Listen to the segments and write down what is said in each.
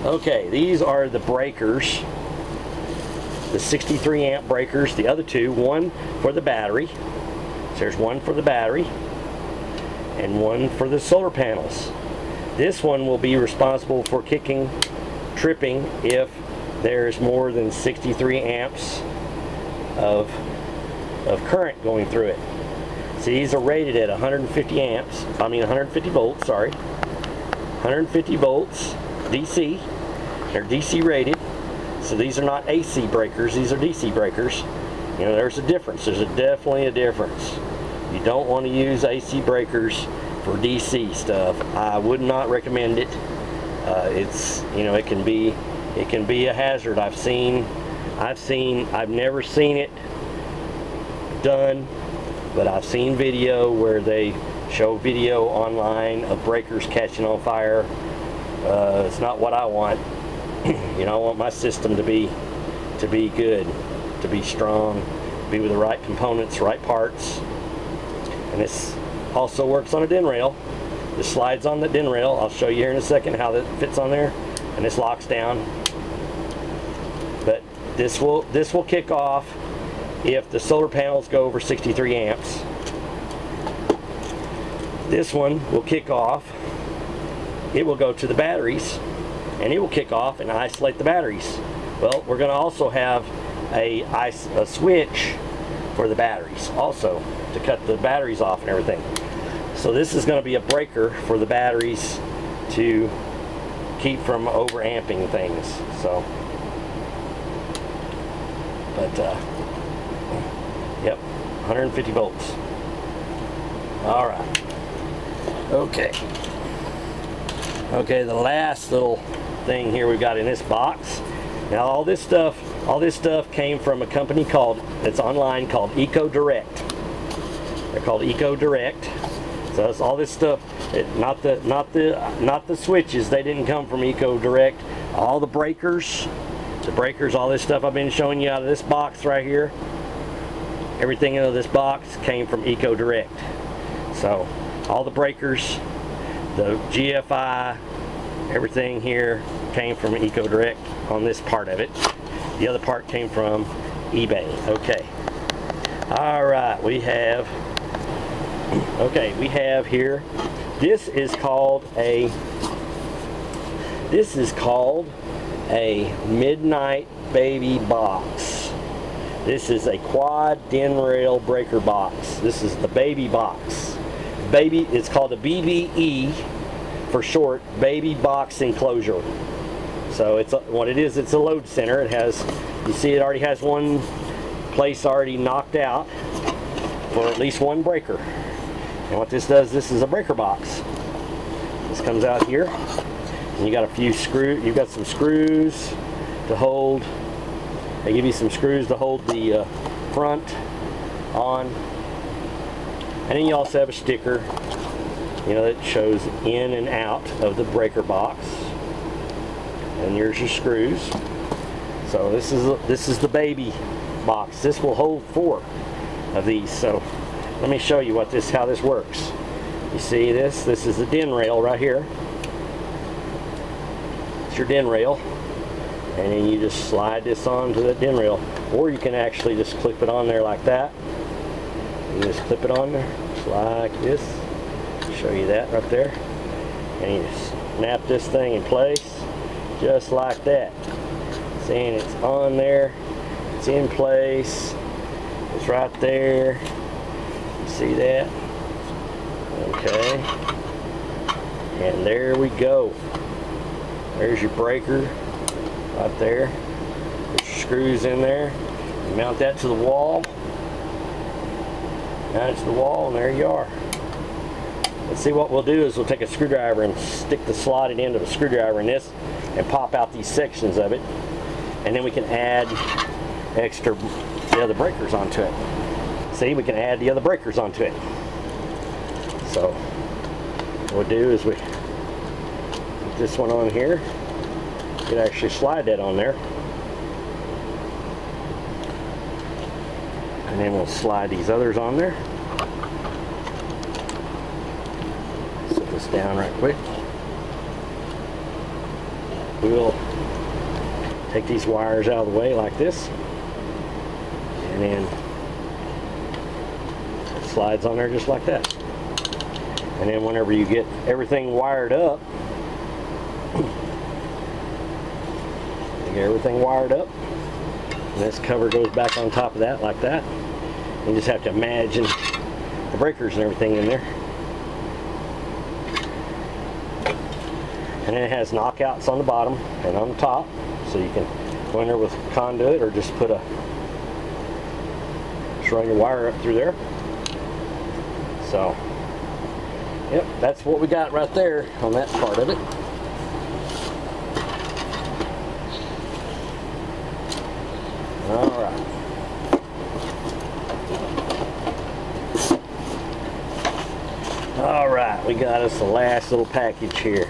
Okay, these are the breakers, the 63 amp breakers, the other two, one for the battery. So there's one for the battery and one for the solar panels. This one will be responsible for tripping if there's more than 63 amps of current going through it. See, these are rated at 150 amps, 150 volts, sorry. 150 volts, DC. They're DC rated. So these are not AC breakers, these are DC breakers. You know, there's a difference. There's definitely a difference. You don't want to use AC breakers for DC stuff. I would not recommend it. It's, you know, it can be a hazard. I've never seen it done, but I've seen video where they show video online of breakers catching on fire. It's not what I want. You know, I want my system to be good, to be strong, be with the right components, right parts. And this also works on a DIN rail. This slides on the DIN rail. I'll show you here in a second how that fits on there, and this locks down. But this will kick off if the solar panels go over 63 amps. This one will kick off. It will go to the batteries, and it will kick off and isolate the batteries. Well, we're going to also have a switch for the batteries also to cut the batteries off and everything. So this is going to be a breaker for the batteries to keep from overamping things. So, but yep, 150 volts. All right. Okay, the last little thing here we've got in this box. Now all this stuff came from a company that's online called EcoDirect. They're called EcoDirect. So that's all this stuff. Not the switches. They didn't come from EcoDirect. All the breakers, all this stuff I've been showing you out of this box right here. Everything out of this box came from EcoDirect. So all the breakers, the GFI, everything here came from EcoDirect on this part of it. The other part came from eBay. Okay. All right, we have here, this is called a Midnight Baby box. This is a quad DIN rail breaker box. This is the baby box. Baby, it's called a BBE for short, baby box enclosure. So it's what it is. It's a load center. It has, you see, it already has one place already knocked out for at least one breaker. And what this does, this is a breaker box. This comes out here, and you got a few screws. You've got some screws to hold. They give you some screws to hold the front on. And then you also have a sticker, you know, that shows in and out of the breaker box. And here's your screws. So this is the baby box. This will hold 4 of these. So let me show you how this works. You see this? This is the DIN rail right here. It's your DIN rail. And then you just slide this onto the DIN rail. Or you can actually just clip it on there like that. You just clip it on there, just like this. Show you that right there. And you snap this thing in place, just like that. Seeing it's on there, it's in place, it's right there. You see that? Okay. And there we go. There's your breaker right there. There's your screws in there. You mount that to the wall. Mount it to the wall, and there you are. Let's see, what we'll do is we'll take a screwdriver and stick the slotted end of a screwdriver in this and pop out these sections of it, and then we can add the other breakers onto it. See, we can add the other breakers onto it. So what we'll do is we put this one on here. You can actually slide that on there, and then we'll slide these others on there. Set this down right quick. we'll take these wires out of the way like this, and then it slides on there just like that. And then whenever you get everything wired up, and this cover goes back on top of that like that. You just have to imagine the breakers and everything in there. And then it has knockouts on the bottom and on the top, so you can go in there with conduit or just run your wire up through there. So, yep, that's what we got right there on that part of it. Alright. Alright, we got us the last little package here.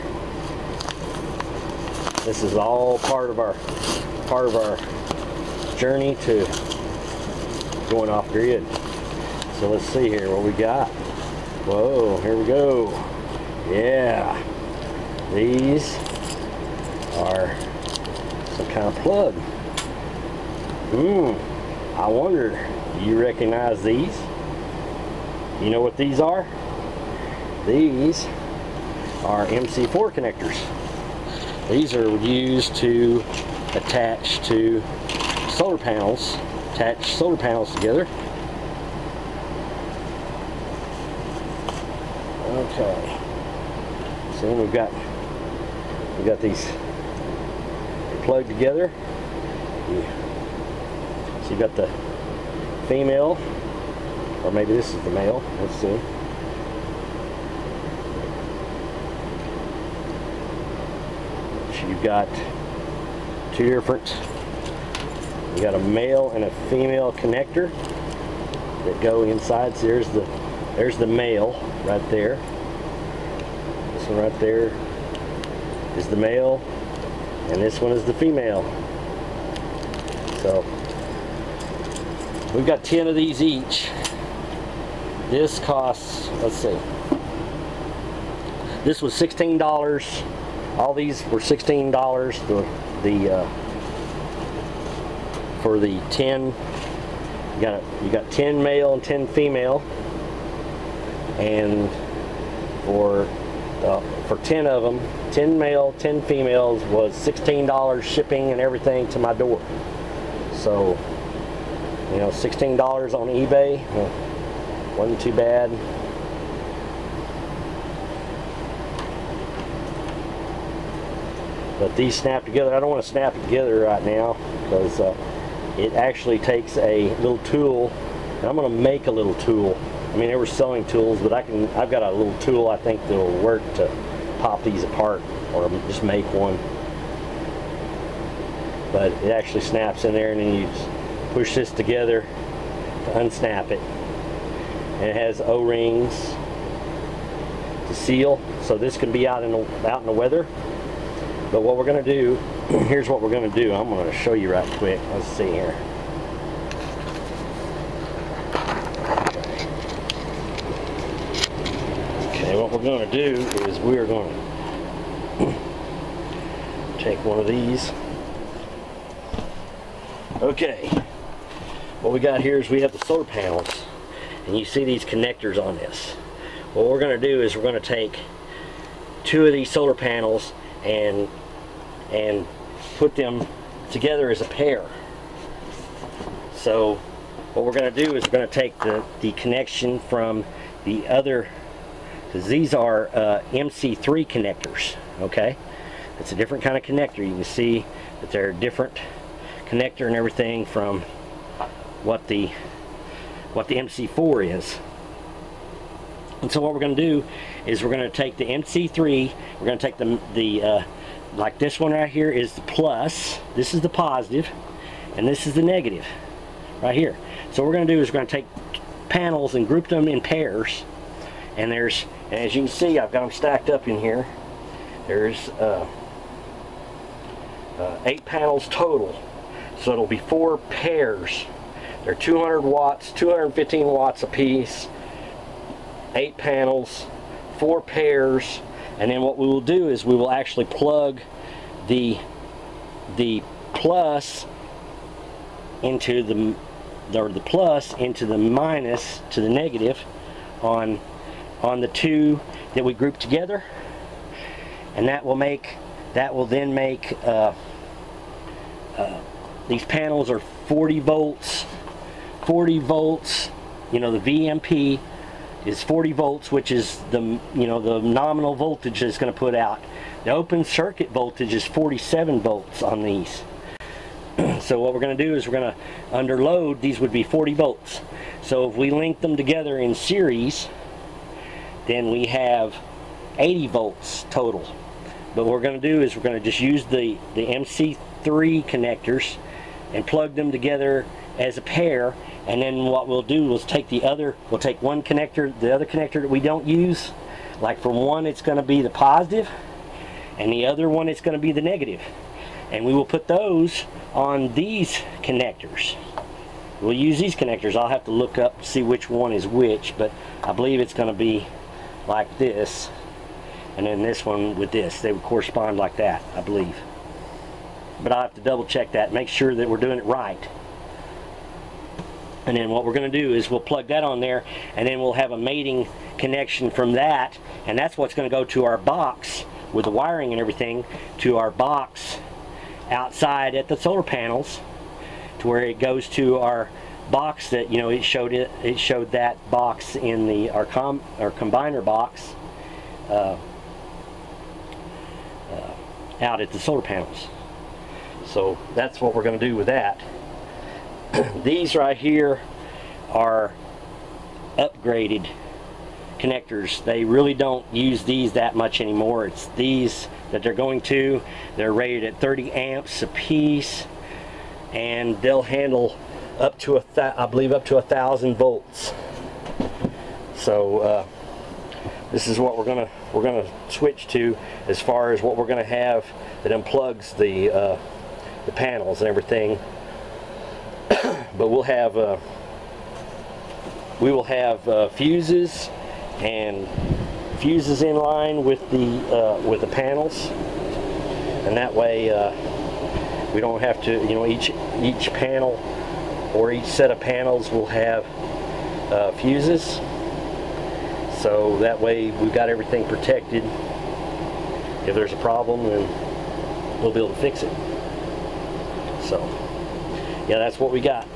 This is all part of our journey to going off grid. So let's see here what we got. Whoa, here we go. Yeah. These are some kind of plug. I wonder, do you recognize these? You know what these are? These are MC4 connectors. These are used to attach to solar panels, attach solar panels together. Okay. So we've got these plugged together. So you got the female, or maybe this is the male. Let's see. So you've got two different. You got a male and a female connector that go inside. So there's the male right there. This one right there is the male, and this one is the female. So we've got 10 of these each. This costs, let's see, this was $16. All these were $16. For the 10, you got 10 male and 10 female, and for 10 of them, 10 male, 10 females, was $16 shipping and everything to my door. So, you know, $16 on eBay, wasn't too bad. But these snap together. I don't want to snap it together right now because it actually takes a little tool. And I'm going to make a little tool. I mean, they were selling tools, but I've got a little tool I think that will work to pop these apart or just make one. But it actually snaps in there, and then you just push this together to unsnap it. And it has O-rings to seal, so this can be out in the weather. But what we're going to do, here's what we're going to do. I'm going to show you right quick. Let's see here. Okay, what we're going to do is we're going to take one of these. Okay, what we got here is we have the solar panels, and you see these connectors on this. What we're going to do is we're going to take two of these solar panels and put them together as a pair. So what we're going to do is we're going to take the connection from the other, because these are MC3 connectors. Okay, it's a different kind of connector. You can see that they're different connector and everything from what the MC4 is. And so what we're going to do is we're going to take the MC3, we're going to take the like this one right here is the plus, this is the positive, and this is the negative right here. So what we're going to do is we're going to take panels and group them in pairs, and as you can see, I've got them stacked up in here. There's 8 panels total, so it'll be 4 pairs. They're 200 watts, 215 watts a piece, 8 panels, 4 pairs, and then what we will do is we will actually plug the plus into the plus into the minus to the negative on the two that we group together, and that will then make these panels are 40 volts. 40 volts. You know, the VMP is 40 volts, which is the the nominal voltage it's going to put out. The open circuit voltage is 47 volts on these. So what we're going to do is we're going to, under load, these would be 40 volts. So if we link them together in series, then we have 80 volts total. But what we're going to do is we're going to just use the MC3 connectors and plug them together as a pair, and then what we'll do is we'll take one connector, the other connector that we don't use, like for one it's going to be the positive and the other one it's going to be the negative, and we will put those on these connectors. We'll use these connectors. I'll have to look up, see which one is which, but I believe it's going to be like this, and then this one with this. They would correspond like that, I believe. But I'll have to double check that, make sure that we're doing it right. And then what we're going to do is we'll plug that on there, and then we'll have a mating connection from that, and that's what's going to go to our box with the wiring and everything, to our box outside at the solar panels, to where it goes to our box that, it showed that box in our combiner box out at the solar panels. So that's what we're going to do with that. These right here are upgraded connectors. They really don't use these that much anymore. It's these that they're going to. They're rated at 30 amps a piece, and they'll handle up to I believe up to 1,000 volts. So this is what we're gonna switch to as far as what we're gonna have that unplugs the panels and everything. But we will have fuses and fuses in line with the panels, and that way we don't have to, each panel or each set of panels will have fuses, so that way we've got everything protected. If there's a problem, then we'll be able to fix it. So yeah, that's what we got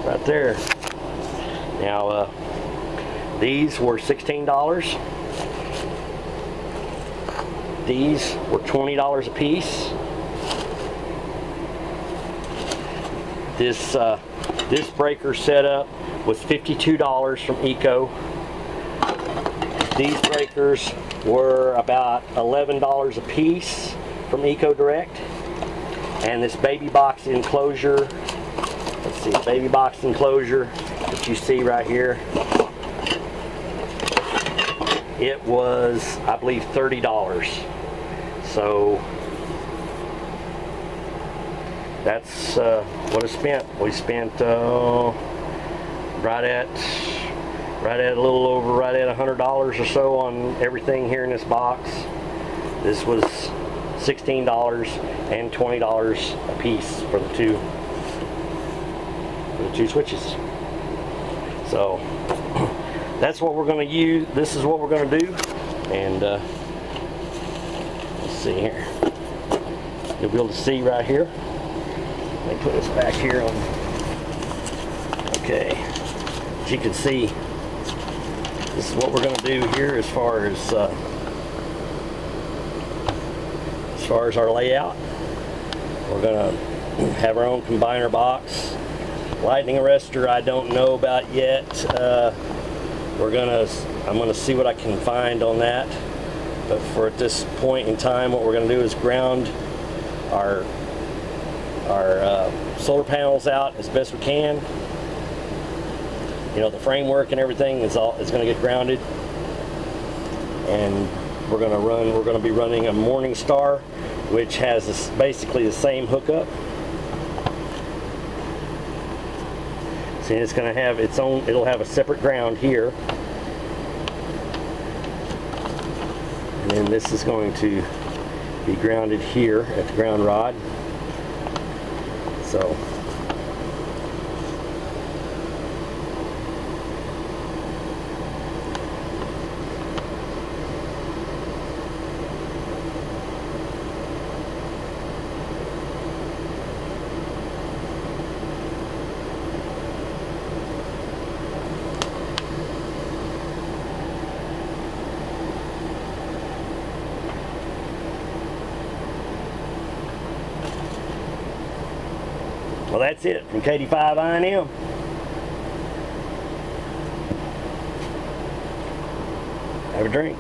right there. Now these were $16. These were $20 a piece. This breaker setup was $52 from Eco. These breakers were about $11 a piece from Eco Direct. And this baby box enclosure, let's see, baby box enclosure that you see right here, it was, I believe, $30. So that's what I spent. We spent right at a little over, right at $100 or so on everything here in this box. This was $16 and $20 a piece for the two switches. So that's what we're going to use. This is what we're going to do. And let's see here. You'll be able to see right here. Let me put this back here on. Okay. As you can see, this is what we're going to do here as far as our layout. We're going to have our own combiner box. Lightning arrestor I don't know about yet. I'm gonna see what I can find on that. But for at this point in time, what we're gonna do is ground our solar panels out as best we can. The framework and everything is gonna get grounded, and we're gonna be running a Morningstar, which has basically the same hookup. See, it's going to have its own, it'll have a separate ground here. And then this is going to be grounded here at the ground rod. So well, that's it from KD5 I&M. Have a drink.